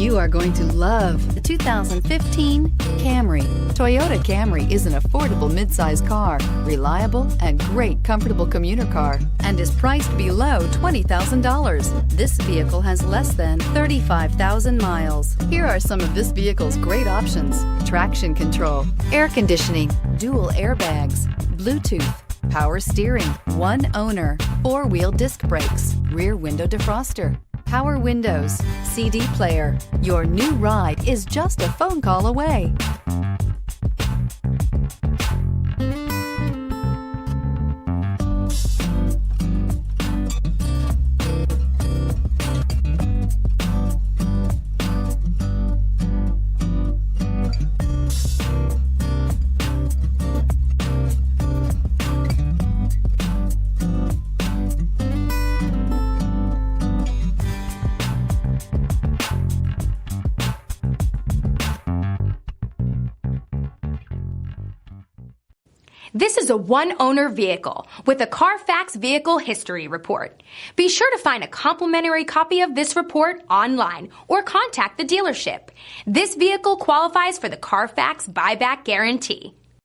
You are going to love the 2015 Camry. Toyota Camry is an affordable midsize car, reliable and great comfortable commuter car, and is priced below $20,000. This vehicle has less than 35,000 miles. Here are some of this vehicle's great options: traction control, air conditioning, dual airbags, Bluetooth, power steering, one owner, four-wheel disc brakes, rear window defroster, power windows, CD player. Your new ride is just a phone call away. This is a one-owner vehicle with a CARFAX Vehicle History Report. Be sure to find a complimentary copy of this report online or contact the dealership. This vehicle qualifies for the CARFAX Buyback Guarantee.